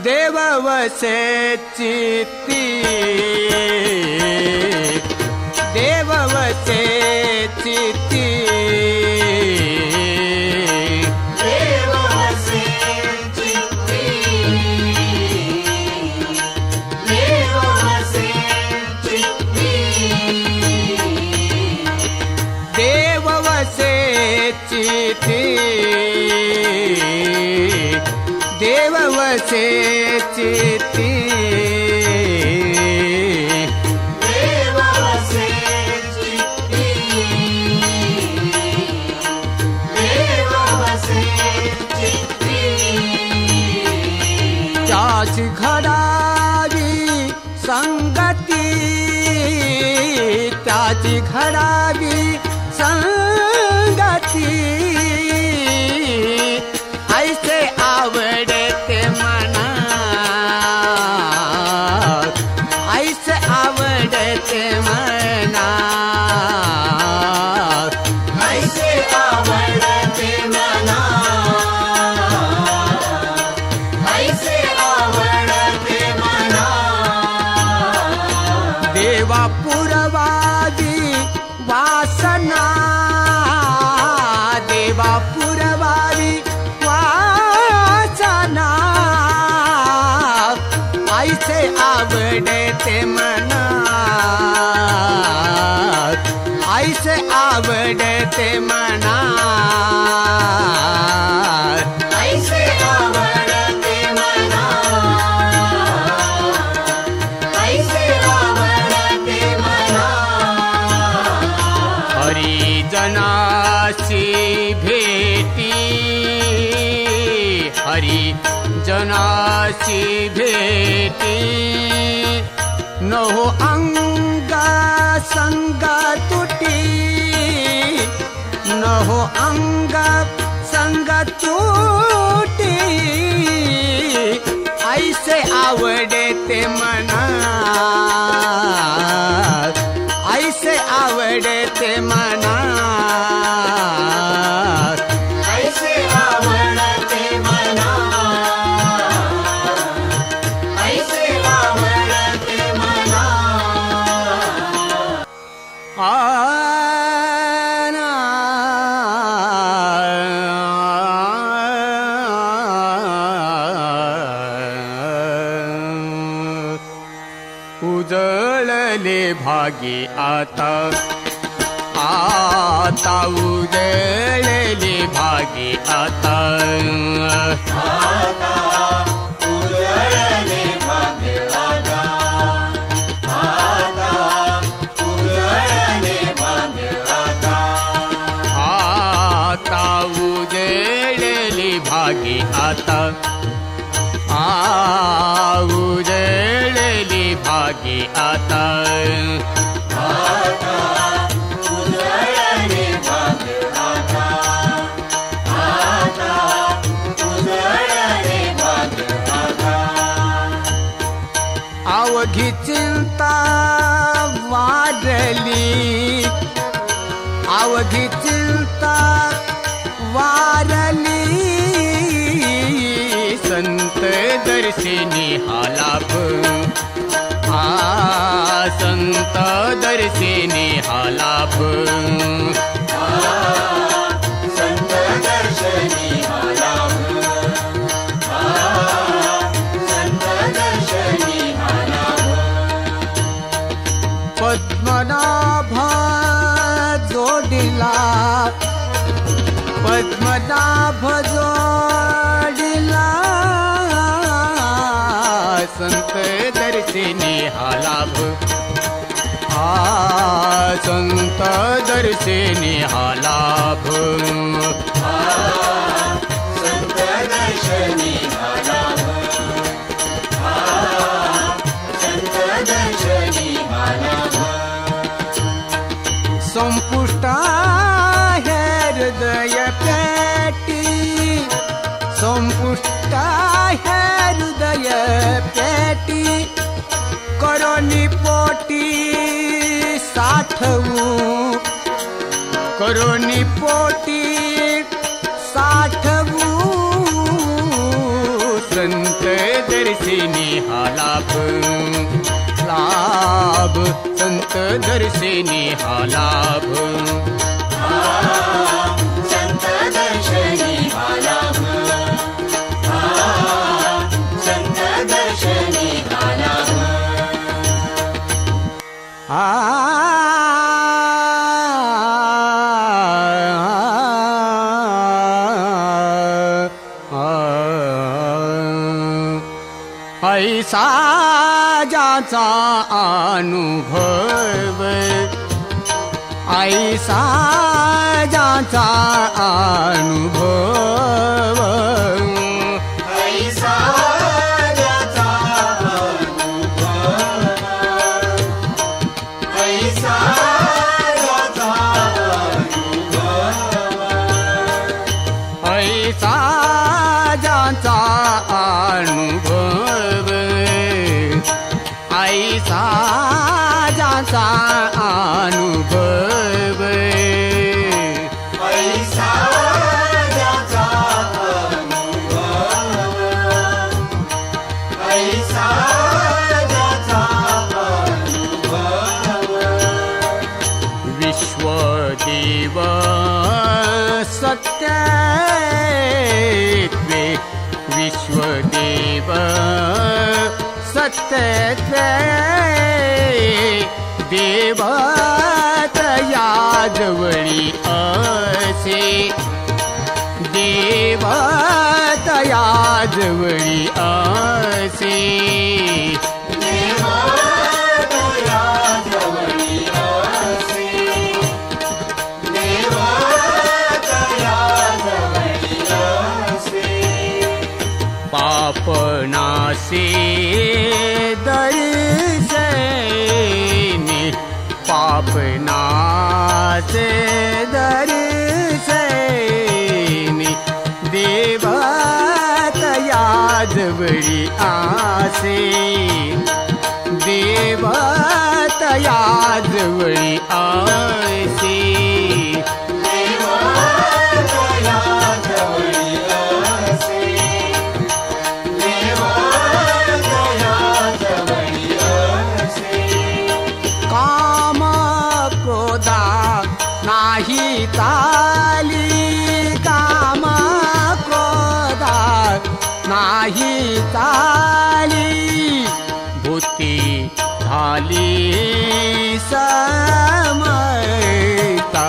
देव वसे चित्ती, देव वसे चित्ती, देव वसे चित्ती, देव वसे चित्ती, देव वसे चित्ती, देव वसे चित्ती, देव वसे चित्ती, देव वसे चित्ती, त्याच घडावी संगती, त्याच घडावी संगती, ऐसे आवडते मना, ऐसे आवडते मना, ऐसे आवडते मना, ऐसे आवडते मना, देवा पुरवादी वासना, देवा पुरवादी वासना, ऐसे आवडते मना, ऐसे आवडते मना, ऐसे आवडते मना, ऐसे आवडते मना, हरिजनाची भेटी, हरिजनाची भेटी, नहो अंग संग तुटी, नहो अंग संग तुटी, ऐसे आवडते मना, ऐसे आवडते मना, ऐसे आवडते मना, ऐसे आवडते मना, उजळले भागी आता, आता उजळले भागी आता, आता उजळले भाग्य आता, आता उजळले भाग्य आता, आता उजळले भागी आता, उजळली भागी आता, आता उजळले भाग्य आता, आता उजळले भाग्य आता, अवघी चिंता वाढली, अवघी चिंता वारली, संत दर्शिनी हा लाभ, संत दर्शिनी हा लाभ, संत दर्शनी हा लाभ, संत दर्शनी हा लाभ, पद्मनाभ जोडिला, पद्मनाभ जोडिला, संत दर्शिनी हा लाभ, संत दर्शिनी हा लाभ, संत दर्शनी हा लाभ, संत दर्शनी हा लाभ, संपुष्ट आहे हृदय पेटी, संपुष्ट आहे हृदय पेटी, करोनी पोटी साठवू करोनी पोटी साठवू संत दर्शिनी हा लाभ लाभ संत दर्शिनी हा लाभ संत दर्शनी हा लाभ संत दर्शनी हा लाभ ऐसा ज्याचा अनुभव ऐसा ज्याचा अनुभव ऐसा ज्याचा अनुभव ऐसा ज्याचा अनुभव ऐसा ज्याचा अनुभव ऐसा ज्याचा अनुभव ऐसा ज्याचा अनुभव ऐसा ज्याचा अनुभव विश्वदेव सत्यत्वे विश्वदेव सत्यत्वे देव तया जवळी असे देव तया जवळी असे देवा दया जवळी असे देवा दया जवळी असे पापनासे दर्शने पापनासे दर्शने देव तया जवळी आसे देव तया जवळी आसे देवा दया जवळी असे देवा दया जवळी असे काम क्रोधा नाही ताली काम क्रोधा नाही ताली भूती झाली समता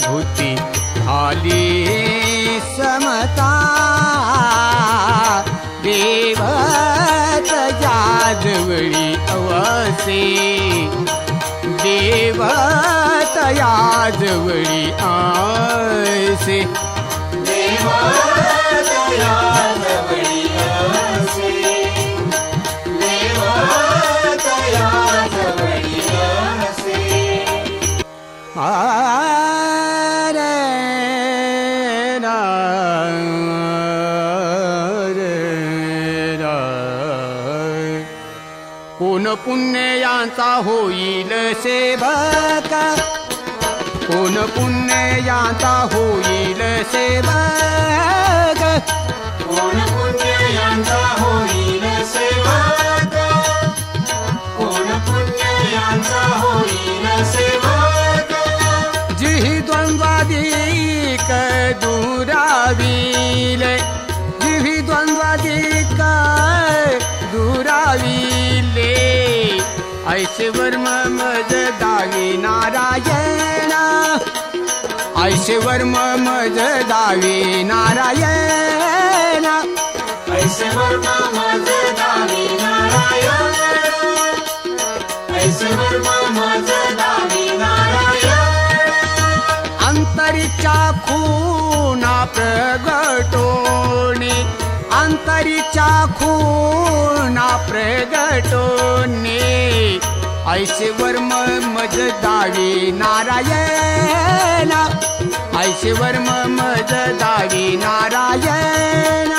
भूती झाली समता देव तया जवळी अवसे देव तया जवळी आसे देवा दया जवळी असे देवा दया जवळी असे रे ना रे ना कोण पुण्यांचा होईल सेवक कोण पुण्यांचा होईल सेवक कोण पुण्य यांचा होईल सेवक कोण पुण्य यांचा होईल सेवक जिहि द्वंद्वादिक दुराविले जिहि द्वंद्वादिक दुराविले ऐसे वर्म मज दावी नारायण ऐसे वर्म मज दावी नारायण ऐसे वर्मा मज दावी नारायण ऐसे वर्मा मज दावी नारायण अंतरीच्या खूना प्रगटोने अंतरीच्या खूना प्रगटोने ऐसे वर्म मज दावी नारायण ऐसे वर्म मज दावी नारायण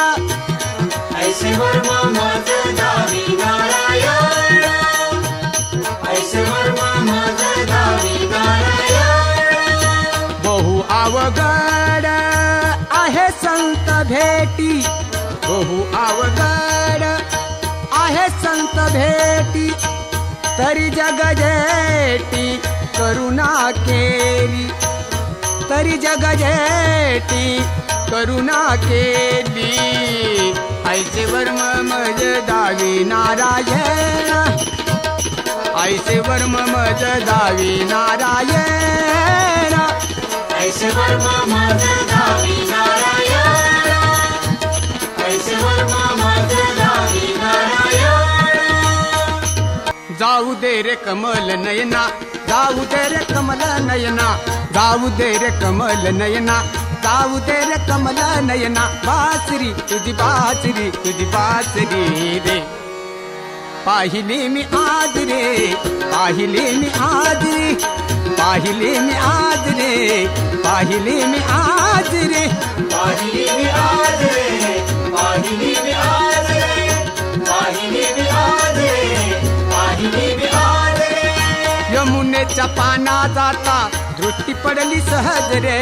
ऐसे वर्मा मज दावी नारायण ऐसे वर्मा मज दावी नारायण पंत भेटी तरी जग जेटी करुणा केली, तरी जग जेटी करुणा केली. ऐसे वर्म मज दावी नारायण, ऐसे वर्म मज दावी नारायण. ऐसे वर्म मज दावी नारायण, ऐसे वर्म मज दावी नारायण. जाऊ दे रे कमल नयना, जाऊ दे रे कमल नयना, जाऊ दे रे कमल नयना, जाऊ दे रे कमल नयना. बासरी तुझी बासरी, तुझी बासरी रे. पाहिली मी आज रे, पाहिली मी आज रे, पाहिली मी आज रे, पाहिली मी आज रे. पाहिली मी आज रे, पाहिली मी आज रे, पाहिली मी आज रे, पाहिली मी आज रे. यमुनेच्या पाना जाता दृष्टी पडली सहज रे.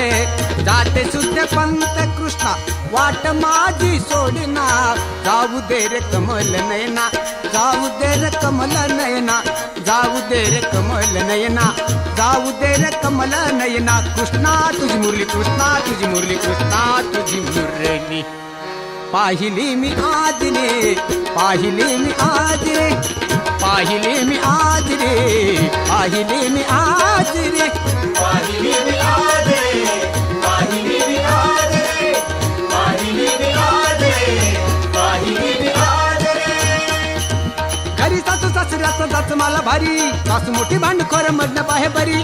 जाते शुद्ध पंत कृष्णा वाट माझी सोडना. जाऊ दे रे कमल नयना, जाऊ दे रे कमल नयना, जाऊ दे रे कमल नयना, जाऊ दे रे कमल नयना. कृष्णा तुझी मुरली, कृष्णा तुझी मुरली, कृष्णा तुझी मुरली. पाहिली मी आज रे, पाहिली मी आज रे, पाहिली मी आज रे, पाहिली मी आज रे. पाहिली मी आज रे, पाहिली मी आज रे, पाहिली मी आज रे, पाहिली मी आज रे. घरी सासू सासऱ्याचं जाच मला भारी, सासू मोठी भांडखोर मधनं पाहे बरी.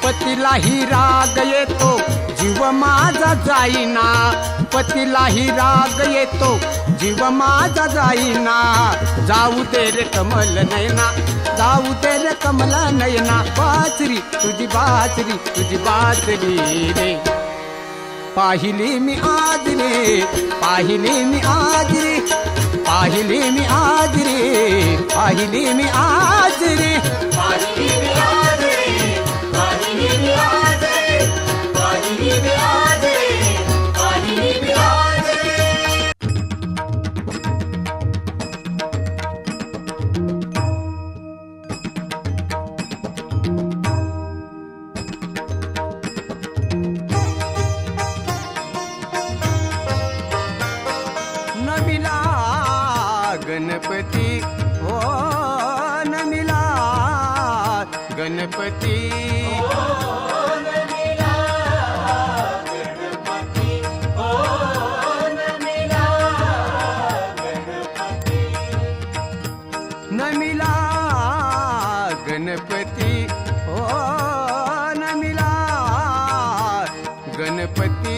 पतीलाही राग येतो जीव माझा जाईना, पतीलाही राग येतो जीव माझा जाईना. जाऊ दे रे कमल नयना, जाऊ दे रे कमल नयना. बासरी तुझी बासरी, तुझी बासरी रे. पाहिली मी आज रे, पाहिली मी आज रे, पाहिली मी आज रे, पाहिली मी आज रे. पाहिली मी आज रे, पाहिली मी आज रे, पाहिली मी आज रे, पाहिली मी आज रे. नमिला गणपती हो, नमिला गणपती. नमिला गणपती हो, नमिला गणपती.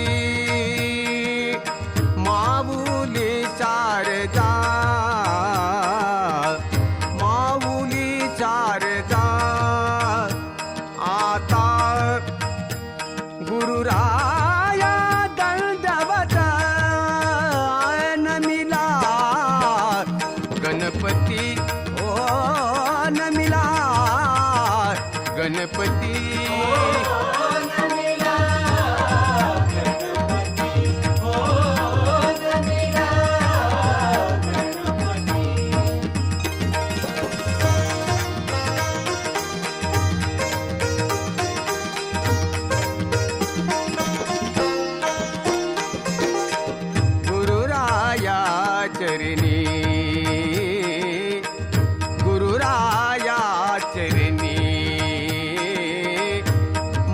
माऊली शारदा, माऊली शारदा. आता गुरुराया दंडवत नमिला गणपती ओ, नमिला गणपती. गुरुराया चरणी, गुरुराया चरणी.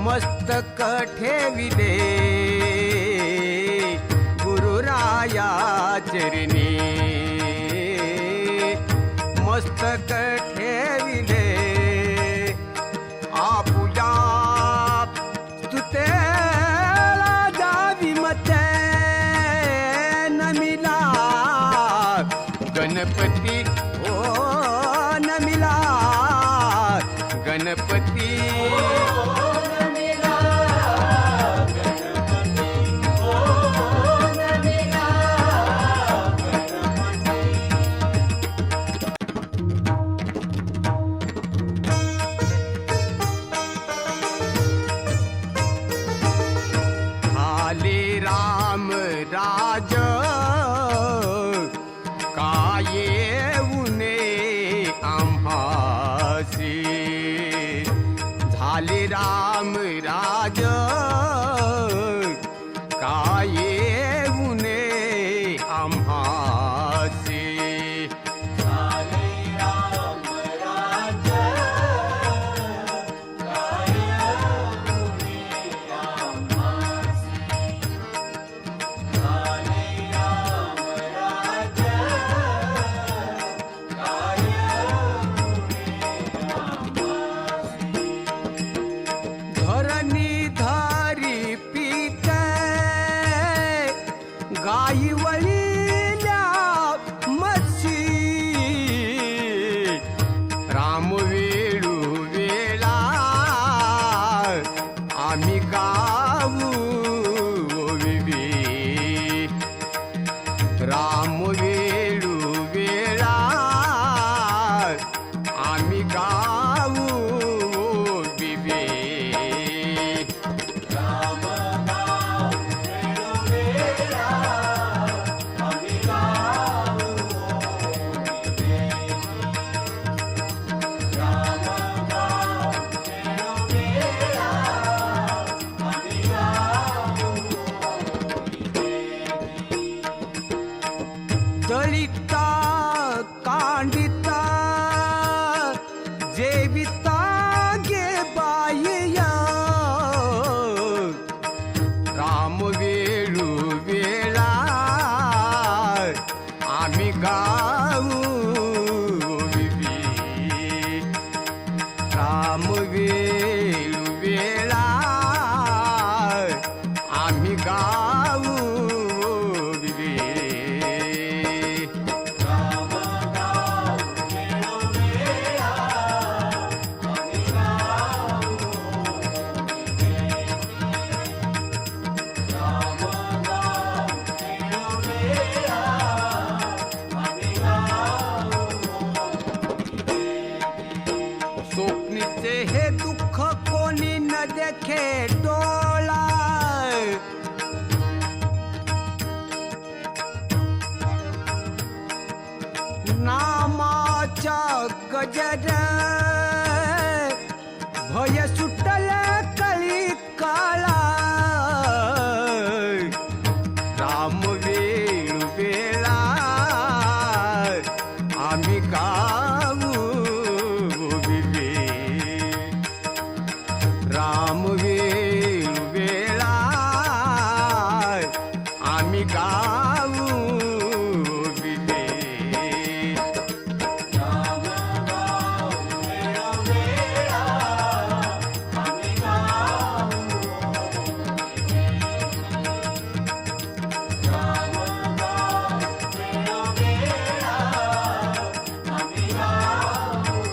मस्तक ठेविले गुरुराया चरणी, मस्तक ठेविले. आपुल्या स्तुतेला जावी मते नमिला गणपती ओ, नमिला गणपती. आले राम राज येऊने आम्हासी झाले राम राज काय येऊने आम्हासी झाले राम राज्य काय पुणे आम्हासी झाले राम राज्य काय धरणी धारी पीक गाई वळील्या मच्छी राम वेळू वेळा आम्ही गाऊ विवे राम वेळू वेळा आम्ही गाऊ विवे राम गाव वेळोवेळा आम्ही गाऊ विवे राम गाव वेळोवेळा आम्ही गाऊ दलिता कांडिता जेविता गे बायया राम वेळू वेळा आम्ही गाऊ विवी राम वेळू वेळा आम्ही गाऊ विवे राम गाव वेळोवेळा आम्ही गाऊ विवे राम गाव वेळोवेळा आम्ही गाऊ स्वप्नीचे हे दुःख कोणी न देखे डोळा नामाच्या गजर भय सुटल कळी काळा राम वेळू वेळा आम्ही गाऊ विवे राम वेळू वेळा आम्ही गाऊ विवे राम गाव वेळोवेळा आम्ही गाऊ विवे राम गाव वेळोवेळा आम्ही गाऊ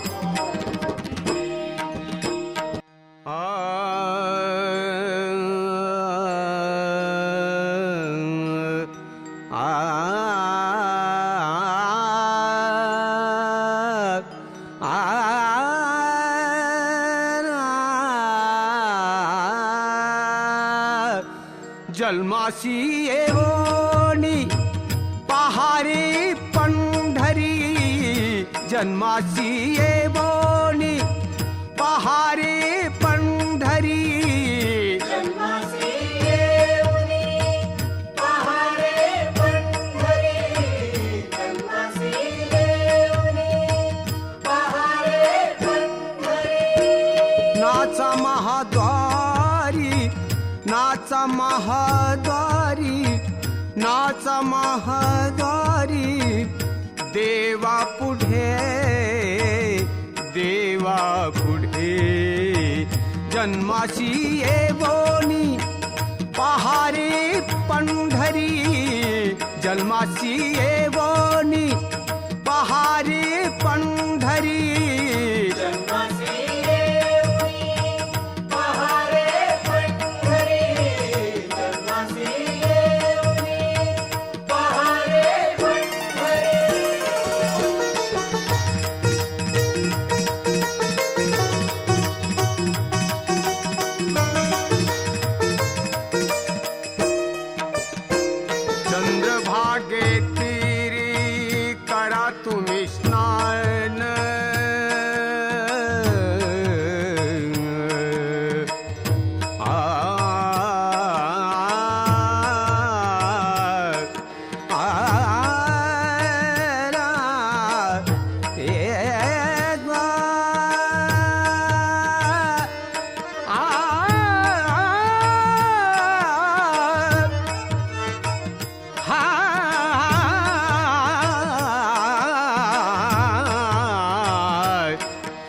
जन्मासी येवोनी पहारी पंढरी जन्मासी येवोनी पहारी पंढरी जन्मासी येऊनी पहारे पंढरी जन्मासी येऊनी पहारे पंढरी नाचा महाद्वारी नाचा महाद्वारी नाचा महाद्वारी देवा पुढे जन्मासी येवोनी पहारी पंढरी जन्मासी येवोनी पहारी पंढरी जन्मासी येऊनी पहारे पंढरी जन्मासी येऊनी पहारे पंढरी चंद्रभागे तीरी करा तुम्ही स्नान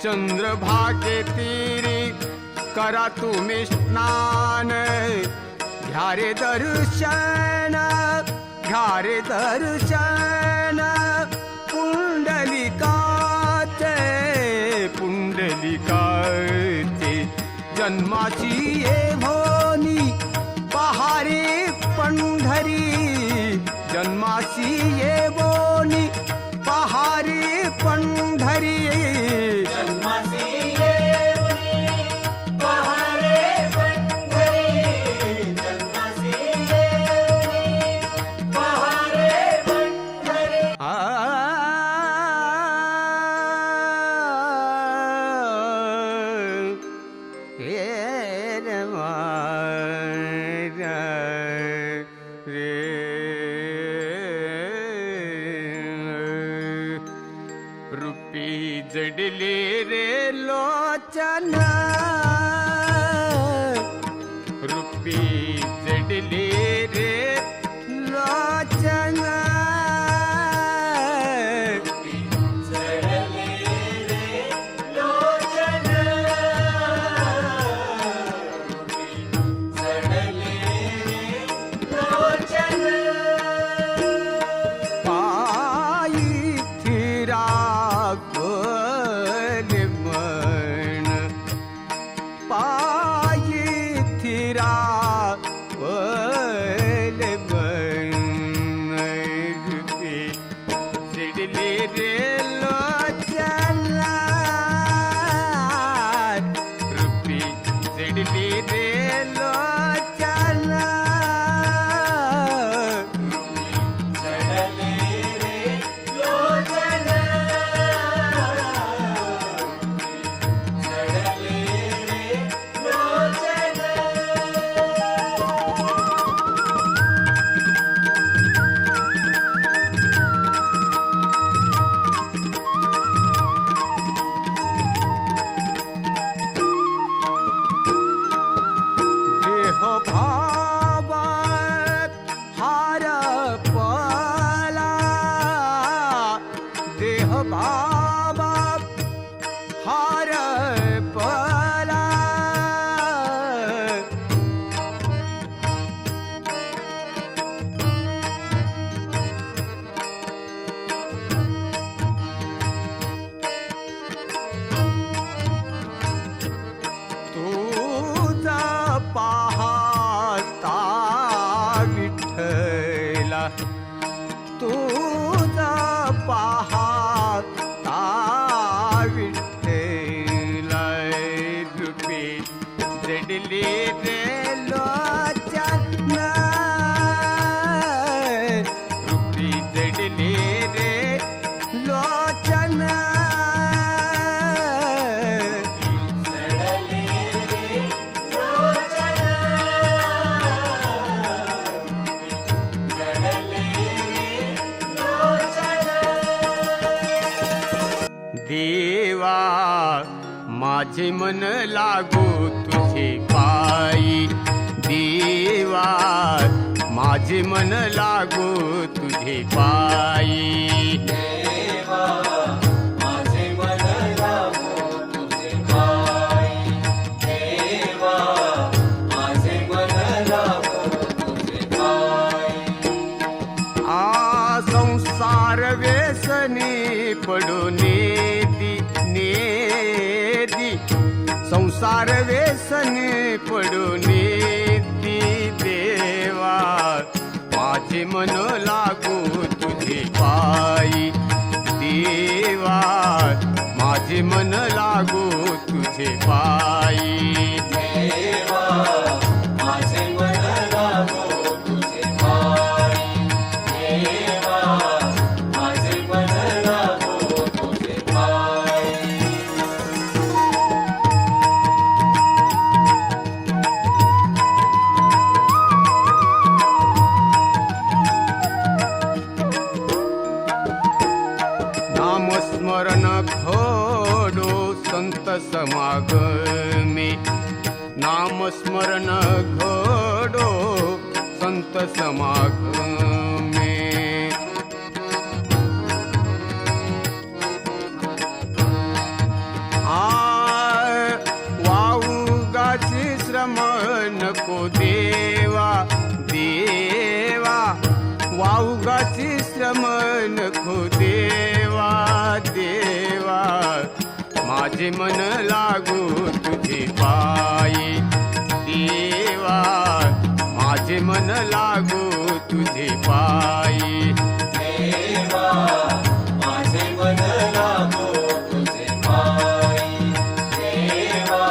चंद्रभागे तीरी करा तुम्ही स्नान घ्या रे दर्शन पुंडलिकाचे जन्माची ये भोनी पहारे पंढरी जन्माची ये बोनी पहारे पंढरी जन्मासी येऊनी पहारे पंढरी जन्मासी येऊनी पहारे पंढरी रूपी जडले रे लोचन रूपी जडले रे लोचन जडले रे लोचन जडले रे लोचन पायी फिरा पायी थिरा रूपी सिडली रे लोचन रूपी सिडली रे लोचन जडले रे लोचन जडले रे लोचन देह भाव हार पला देह भाव हार पला तुझा पाहता विठ्ठला तुझा पाहता विठ्ठला रूपी जडले रे लोचन रूपी जडले रे लोचन जडले रे लोचन जडले रे लोचन देवा माझे मन लागो तुझे पायी देवा माझे मन लागो तुझे पायी देवा माझे मन लागो तुझे पायी देवा माझे मन लागो तुझे पायी आ संसार व्यसनी पडून नेदी संसार व्यसनी पडून देवा माझे मन लागो तुझे पायी देवा माझे मन लागो तुझे पायी देवा माझे मन लागो तुझे पायी देवा माझे मन नामस्मरण घडो संत समागमे, नामस्मरण घडो संत समागमे. वाऊगाचे श्रम नको देवा देवा, वाऊगाचे श्रम नको देवा देवा, माझे मन लागू तुझे पायी देवा, माझे मन लागू तुझे पायी देवा, माझे मन लागो तुझे पायी. देवा,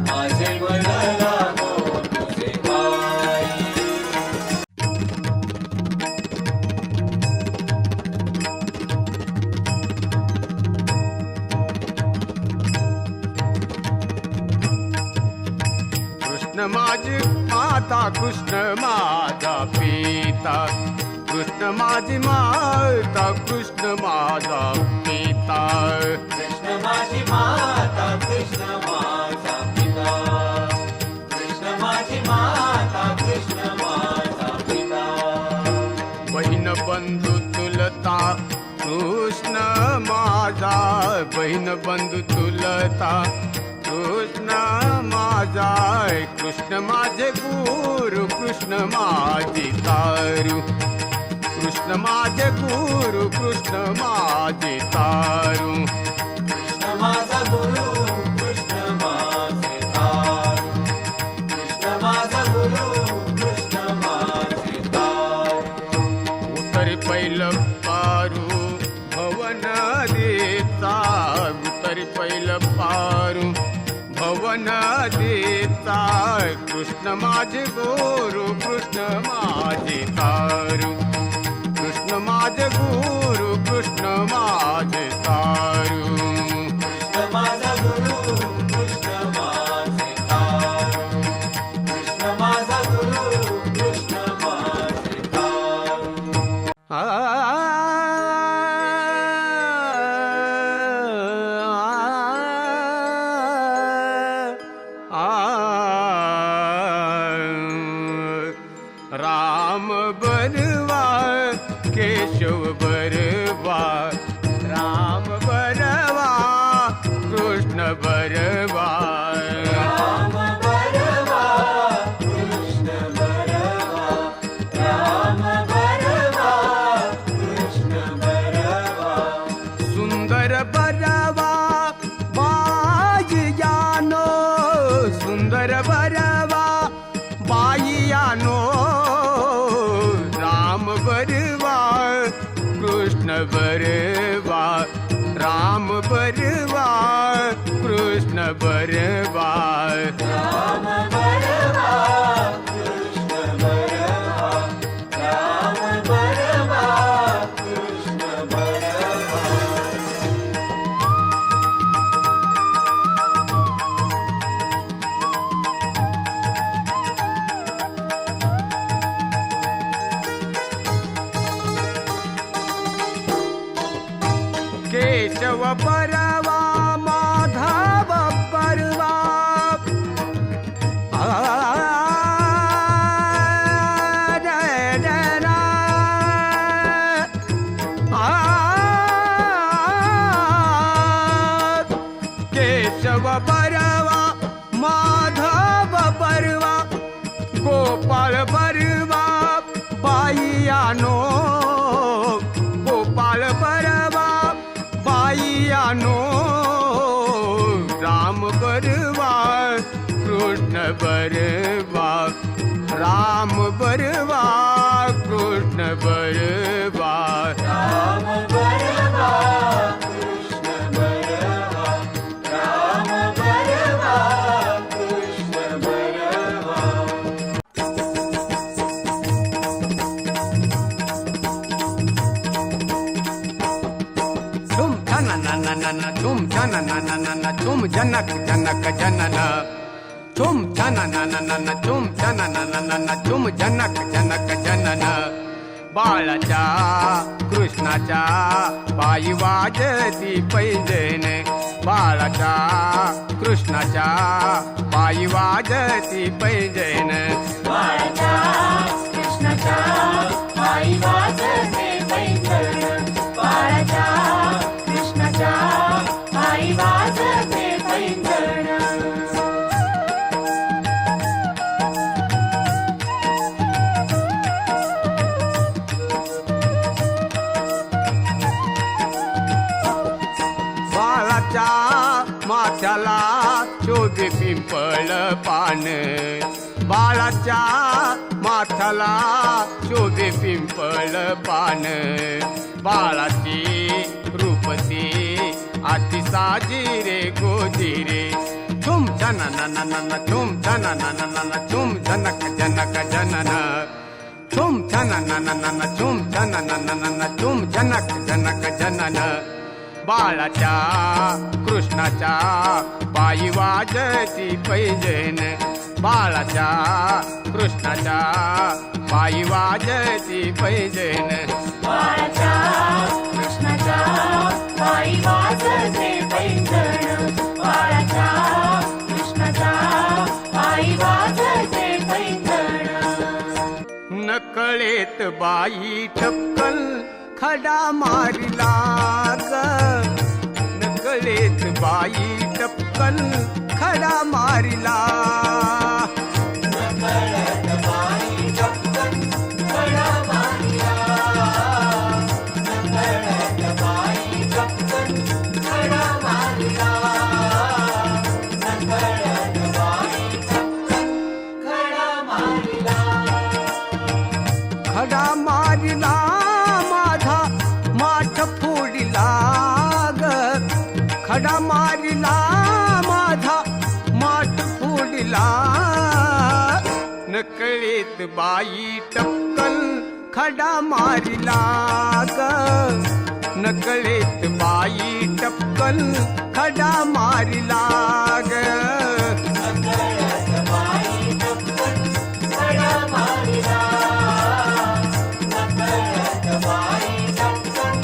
माझे मन लागो तुझे पायी. कृष्ण माझी माता, कृष्ण माझा पिता, कृष्ण माझी माता, कृष्ण माझा पिता. कृष्ण माझी माता, कृष्ण माझा पिता. कृष्ण माझी माता, कृष्ण माझा पिता. बहीण बंधू तुलता कृष्ण माझा, बहीण बंधू तुलता कृष्ण माझा. कृष्ण माझे गुरु, कृष्ण माझी तारू, कृष्ण माझे गुरु, कृष्ण माझे तारू. कृष्ण माझा गुरु, कृष्ण माझे तारू. कृष्ण माझा गुरु, कृष्ण माझे तारू. उतरी पहिलं पारू भवन देता, उतरी पहिलं पारू भवन देता. कृष्ण माझे गुरु, कृष्ण माझे तारू, कृष्ण माझे गुरु, कृष्ण माझे तारू. कृष्ण माझा गुरु, कृष्ण माझे तारू. कृष्ण माझा गुरु, कृष्ण माझे तारू. आ राम बरवा केशव बरवा, राम बरवा कृष्ण बरवा. राम बरवा, कृष्ण बरवा. राम बरवा, कृष्ण बरवा. सुंदर बरवा बाईयानो, सुंदर बरवा बाईयानो. राम बरवा कृष्ण बरवा, राम बरवा कृष्ण बरवा. राम बरवा, कृष्ण बरवा. राम बरवा, कृष्ण बरवा. केशव बरवा माधव बरवा. केशव बरवा माधव बरवा, गोपाळ बरवा बाईयानो, गोपाळ बरवा बाईयानो. राम बरवा कृष्ण बरवा, राम बरवा कृष्ण बरवा. राम बरवा, कृष्ण बरवा. राम बरवा, कृष्ण बरवा. तुम धन न तुम जन न तुम जनक जनक जनन, तुम जन न तुम जन न तुम जनक जनक जनन. बाळाच्या कृष्णाच्या पायी वाजती पैंजण बाळाच्या कृष्णाच्या पायी वाजती पैंजण बाळाच्या कृष्णाच्या पायी वाजते पैंजण बाळाच्या कृष्णाच्या पायी वाजते पैंजण बाळाच्या माथ्याला शोभे पिंपळ पान बाळाच्या माथ्याला शोभे पिंपळ पान बाळाची रूपती अति साजिरे गोजिरे झुम झनन झुम झनन झुम झनक जनक जनन झुम झनन झुम झनन झुम झनक जनक जनन बाळाच्या कृष्णाच्या पायी वाजती पैंजण बाळाच्या कृष्णाच्या पायी वाजती पैंजण बाळाच्या कृष्णाच्या पायी वाजते पैंजण बाळाच्या कृष्णाच्या पायी वाजते पैंजण नकळेत बाई ठपकन खडा मारिला ग नकळेत बाई टपकन खडा मारिला नकळत बाई टपकन खडा मारिला नकळत बाई टपकन खडा मारिला नकळत बाई टपकन खडा मारिला खडा मारिला माझा माठ फोडिला ग खडा मारिला माझा माठ फोडिला नकळीत बाई टपकन खडा मारिला ग नकळीत बाई टपकन खडा मारिला ग नकळत बाई टपकन खडा मारिला नकळत बाई टपकन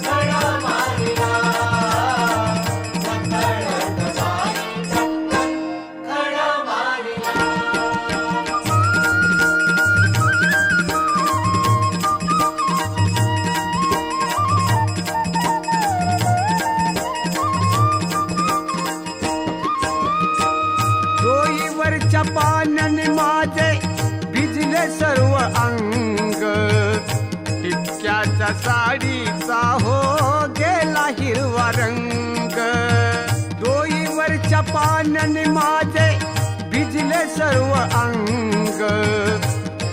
खडा मारिला नकळत बाई टपकन खडा मारिला डोईवरच्या पाण्याने माझे भिजले सर्व अंग टिपक्याच्या साडीचा हो गेला हिरवा रंग डोईवरच्या पाण्याने माझे भिजले सर्व अंग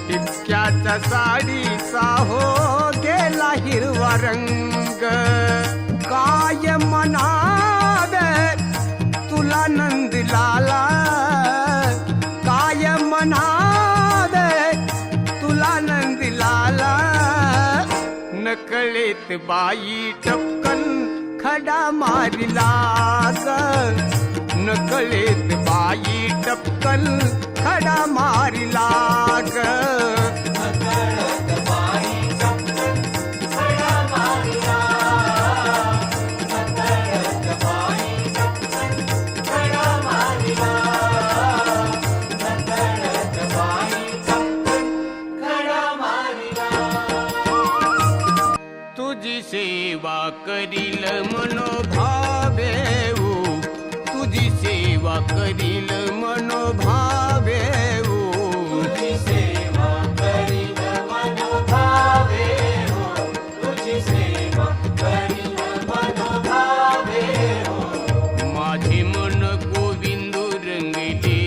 टिपक्याच्या साडीचा हो गेला हिरवा रंग काय म्हणावे तुला नंद लाला काय म्हणावे तुला नंद लाला नकळीत बाई टपकन खडा मारिला ग नकळीत बाई टपकन खडा मारिला ग नकळत बाई टपकन खडा मारिला नकळत बाई टपकन खडा मारिला नकळत बाई टपकन खडा मारिला तुझी सेवा करील मनोभावे तुझी सेवा करील मनोभावे तुझी सेवा करील मनोभावे हो तुझी सेवा करील मनोभावे हो माझे मन गोविंदू रंगले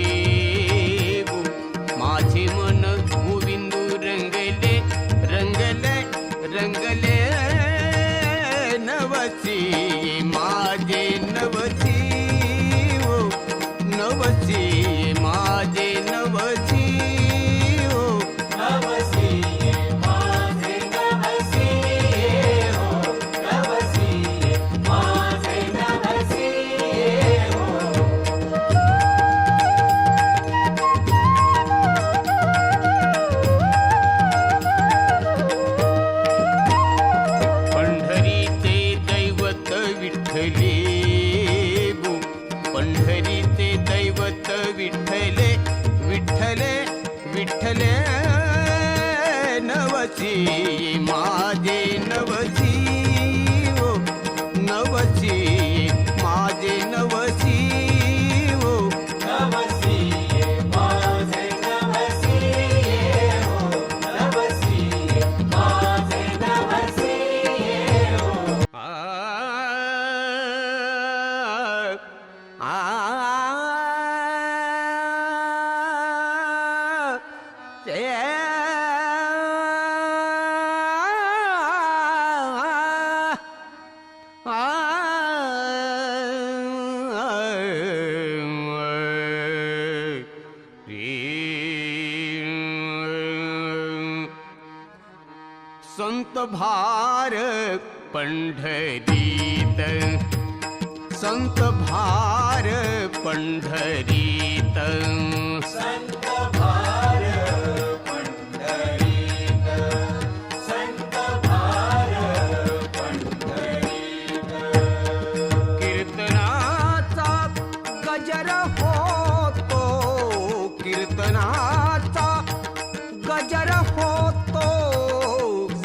माझे मन गोविंदू रंगले रंगले रंगले नवसी माझे नवसी नवसी माझे नवसी माझे नवसी हो नवसीये माझे नवसीये हो नवसीये माझे नवसीये हो संत भार पंढरीत संत भार पंढरीत संत भार पंढरीत संत भार पंढरीत कीर्तनाचा गजर होतो कीर्तनाचा गजर होतो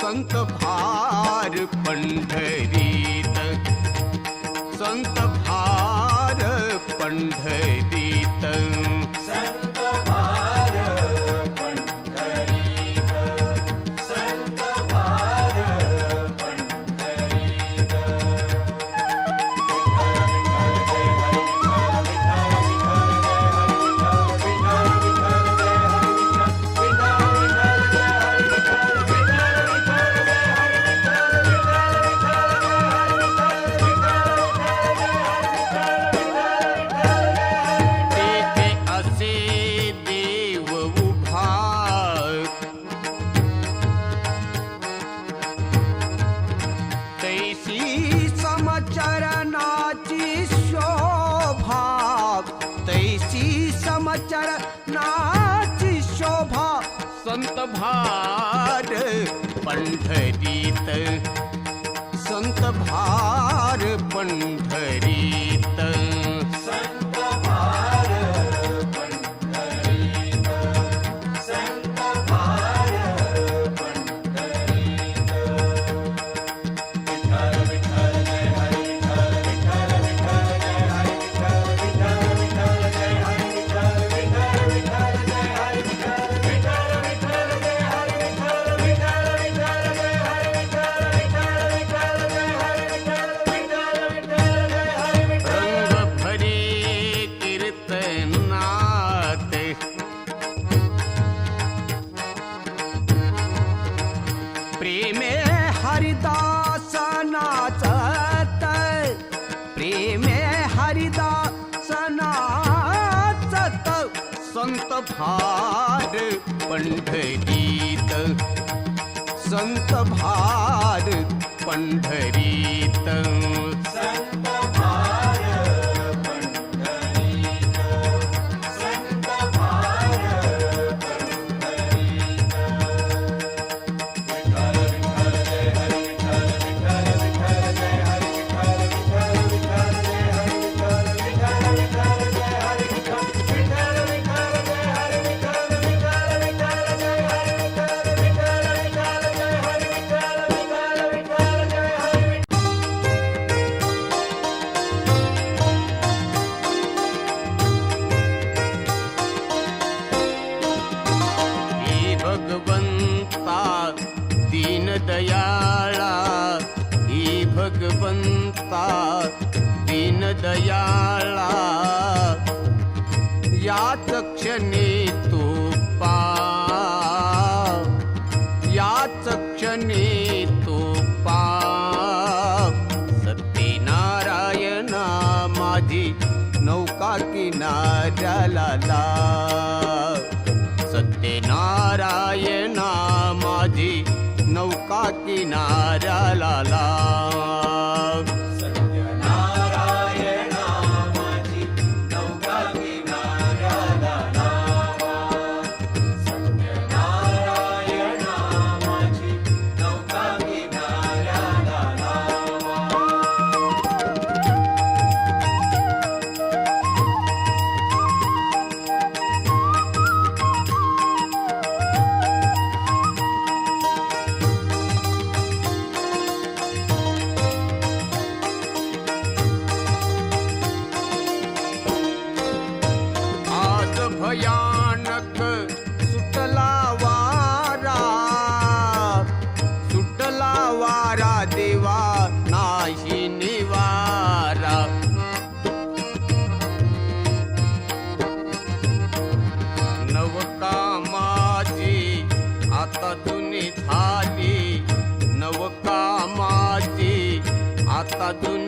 संत भार पंढरीत संत भार पंढरीत संत भार पंढरीत संत भार पंढरीत तेथे असे देव उभा तैसी समचरणाची शोभा तैसी समचरणाची शोभा संत भार पंढरीत संत भार पंढरीत संत भार पंढरीत संत भार पंढरीत विठ्ठल विठ्ठल जय हरी विठ्ठल विठ्ठल विठ्ठल जय हरी विठ्ठल विठ्ठल विठ्ठल जय हरी विठ्ठल विठ्ठल विठ्ठल जय हरी विठ्ठल विठ्ठल विठ्ठल जय हरी विठ्ठल विठ्ठल विठ्ठल जय हरी विठ्ठल विठ्ठल विठ्ठल जय हरी विठ्ठल विठ्ठल विठ्ठल जय हरी विठ्ठल रंग भरे कीर्तनात प्रेमे हरिदास नाचत प्रेमे हरिदास नाचत संत भार पंढरीत संत भार पंढरीत संत भार पंढरीत संत भार पंढरीत विठ्ठल विठ्ठल जय हरी विठ्ठल विठ्ठल विठ्ठल जय हरी विठ्ठल विठ्ठल विठ्ठल जय हरी विठ्ठल विठ्ठल विठ्ठल जय हरी विठ्ठल विठ्ठल विठ्ठल जय हरी विठ्ठल विठ्ठल विठ्ठल जय हरी विठ्ठल विठ्ठल विठ्ठल जय हरी विठ्ठल विठ्ठल विठ्ठल जय हरी हे भगवंता दीन दयाळा हे भगवंता दीन दयाळा याच क्षणी तू पा याच क्षणी तू पा सत्यनारायणा माझी नौका किनाऱ्याला लाव सत्यनारायणा माझी नौका किनाऱ्याला लाव सत्यनारायणा माझी नौका किनाऱ्याला लावा सत्यनारायणा माझी नौका किनाऱ्याला लावा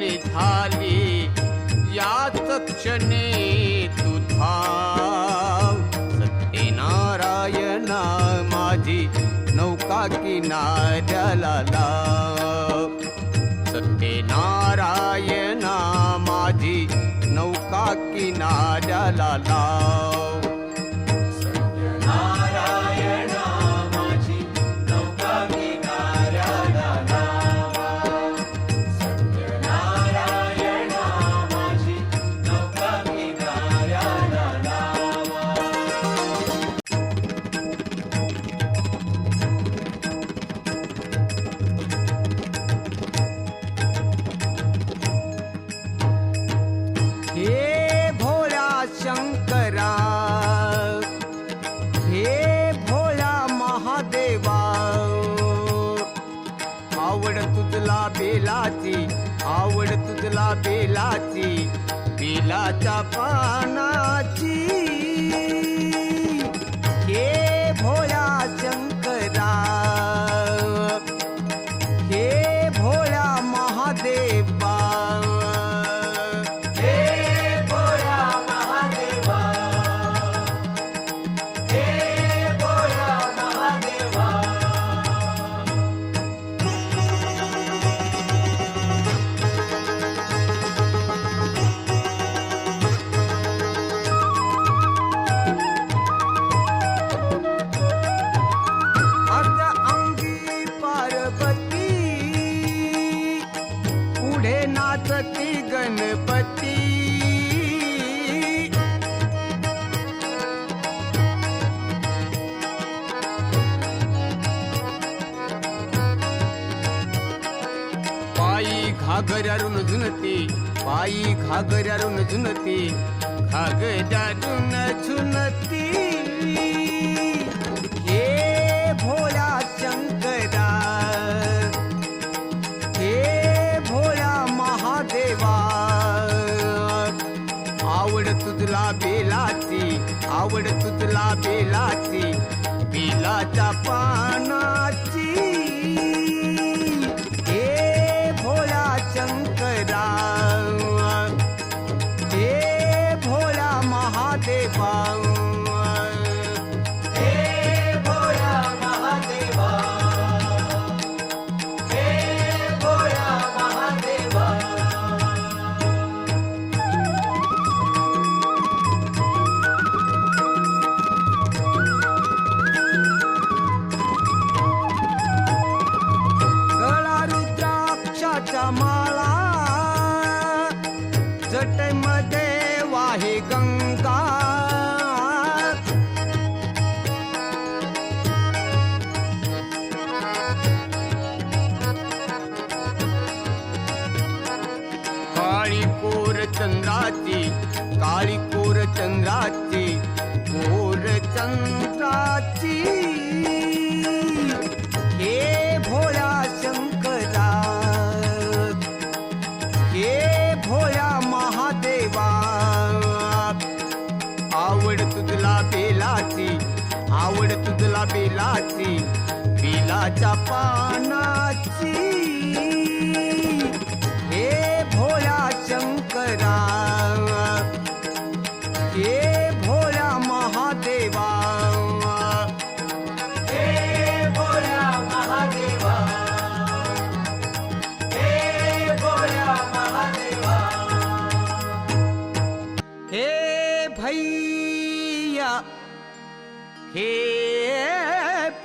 निघाली याच क्षणी तू धाव. सत्यनारायणा माझी नौका किनाऱ्याला लाव. सत्यनारायणा माझी नौका किनाऱ्याला लाव. नारायणा माझी नौका किनाऱ्याला लावा. सत्यनारायणा माझी नौका किनाऱ्याला लावा. हे भोळा शंकरा, हे भोळा महादेवा, आवड तुझला बेलाची, आवड तुझला बेलाची, बेलाच्या पानाची. हे भोळा शंकरा, हे भोळा महादेवा, हे भोळा महादेवा, हे भोळा महादेवा. अर्ध अंगी पार्वती, पुढे नाचती गणपती. पायी घागऱ्यारून झुनती, पायी घागऱ्यारून झुनती, घागऱ्यारून झुनती. हे भोळा शंकरा, हे भोळा महादेवा, आवड तुझला बेलाची, आवड तुझला बेलाची, बेलाच्या पानाची. हे भोळा शंकरा, हे भोळा महादेवा, हे भोळा महादेवा, हे भोळा महादेवा. गळा रुद्राक्षाच्या माळा, जटेमध्ये वाहे गंगा. काळी कोर चंद्राची, काळी कोर चंद्राची, कोर चंद्राची. हे भोळा शंकरा, हे भोळा महादेवा, आवड तुझला बेलाची, आवड तुझला बेलाची, बेलाच्या पानाची. हे भोळा शंकरा, हे भोळा महादेवा, हे भोळा महादेवा, हे भोळा महादेवा. हे भैया, हे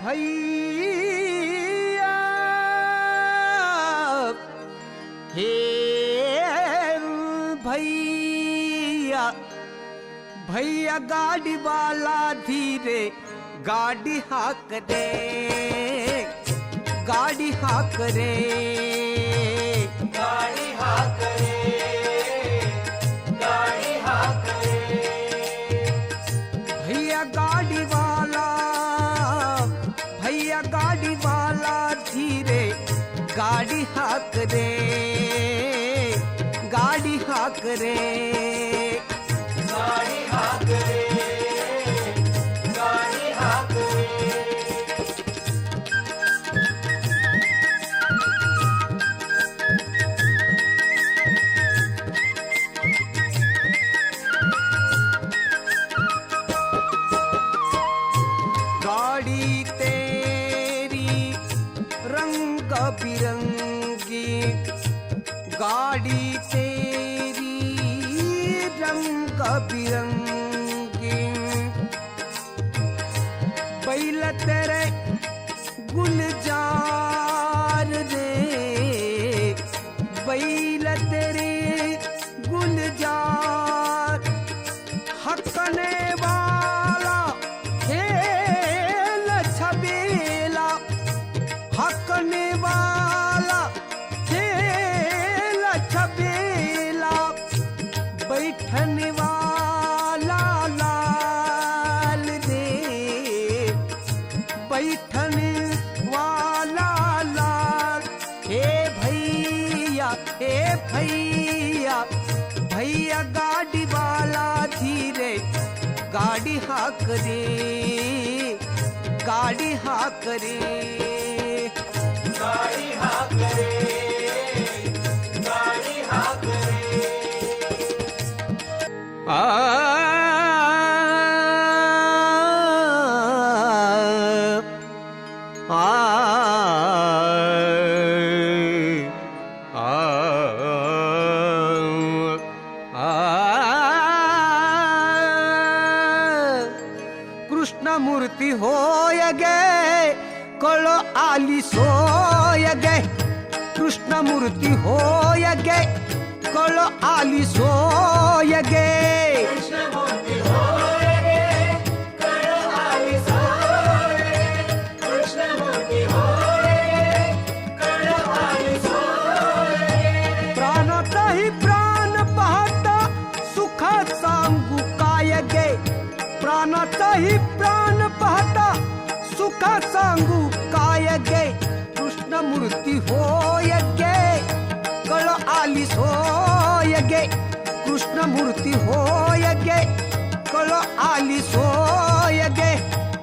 भैया, हे भैया, भैया गाड़ी वाला धीरे गाड़ी हाक रे, गाड़ी हाक रे. गाडी हाकरे, गाडी हाकरे. भैया गाड़ी वाला, भैया गाड़ी वाला धीरे गाड़ी हाक रे, गाड़ी हाक रे. गाडी हाकरे, गाडी हाकरे. तेरी रंग बिरंगी, बैल तेरे गुलजार रे, बैल तेरे गुलजार, हकने वाला खेल छबेला, हकने वाला खेल छबेला, बैठने वाला लाल रे, बैठने वाला लाल। हे भैया भैया गाड़ी वाला धीरे गाड़ी हाक रे, गाड़ी हाक रे। गाड़ी हाक रे, गाड़ी हाक रे। आ आ कृष्ण मूर्ती होय गे, कळ आली सोय गे, कृष्ण मूर्ती होय गे, कळ आली सोय गे। कृष्णमूर्ती होय गे, कळ आली सोय गे, कृष्णमूर्ती होय गे, कळ आली सोय गे। प्राणातही प्राण पाहता सुख सांगू काय गे, प्राणातही प्राण पाहता सुख सांगू काय गे। कृष्ण मूर्ती होय गे, कळ आली सोय गे, कृष्ण मूर्ती होय गे, कळ आली सोय गे।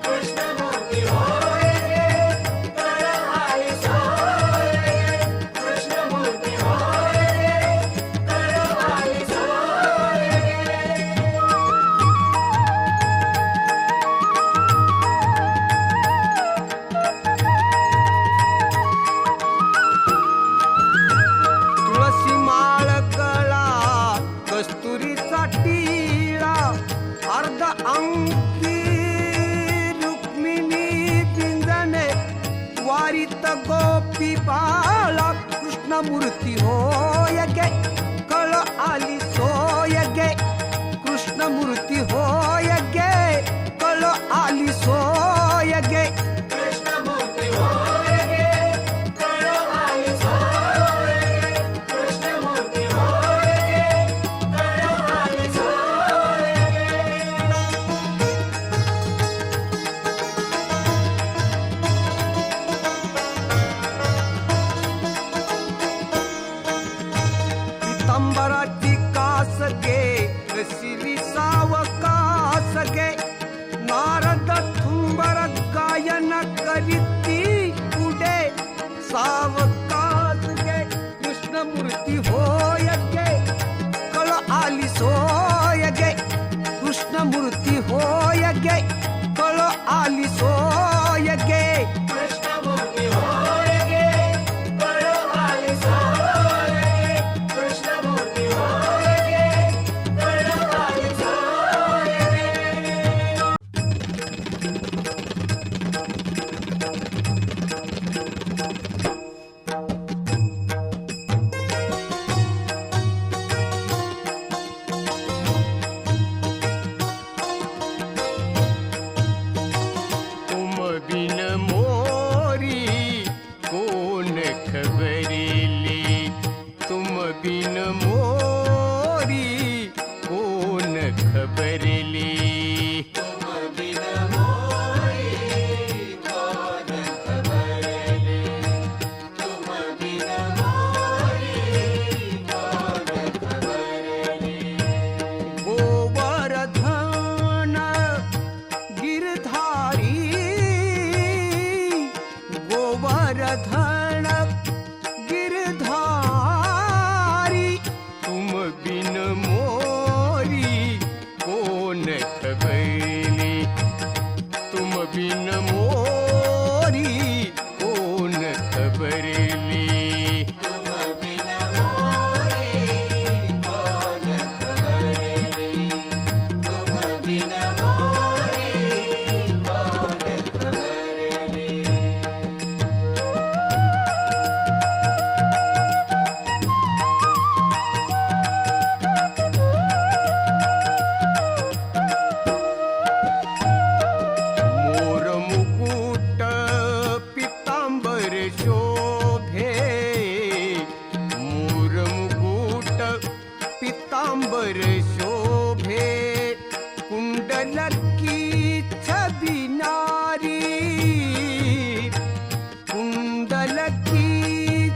कृष्णमूर्ती होय गे, कळ आली सोय गे, कृष्णमूर्ती होय गे, कळ आली सोय गे। तुळसी माळ कळा कस्तुरीचा टिळा, अर्ध अंकी रुक्मिणी पिंजणे, वारीत गोपी बाळा। कृष्ण मूर्ती होय गे, कळ आली सोय गे, कृष्ण मूर्ती होय गे, कळ आली सोय गे। कृष्णमूर्ती होय गे, कळ आली सोय गे, कृष्णमूर्ती होय गे, कळ आली सोय गे। पितांबराची कास गे, रसिली सावकास गे, नारद थुंबर गायन करीती पुढे सावकास गे। कृष्ण मूर्ती होय गे, कळ आली सोय गे, कृष्ण मूर्ती होय गे, कळ आली सोय गे। कृष्णमूर्ती होय गे, कळ आली सोय गे, कृष्णमूर्ती होय गे, कळ आली सोय गे। अंबर शोभे कुंडलकी छबी नारी कुंडलकी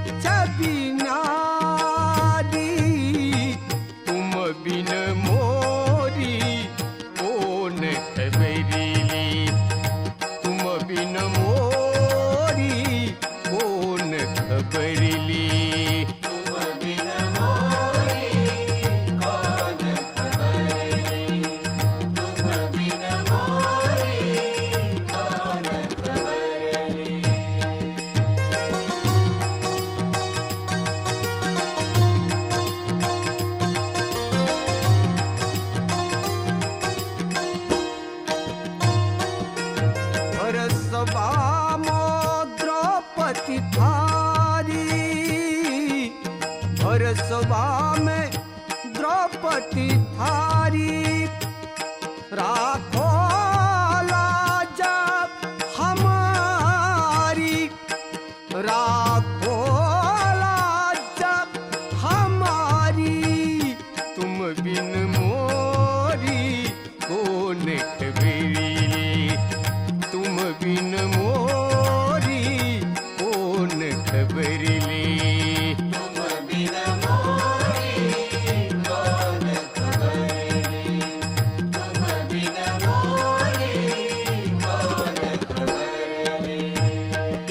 छबी नारी तुम बिन मोरी कोन खबरीली तुम बिन मोरी कोन खबरीली सभामो द्रौपदी थारी भर सभा में द्रौपदी थारी राखो लाजा हमारी राखो लाजा हमारी तुम बिन मोरी कोन खबरी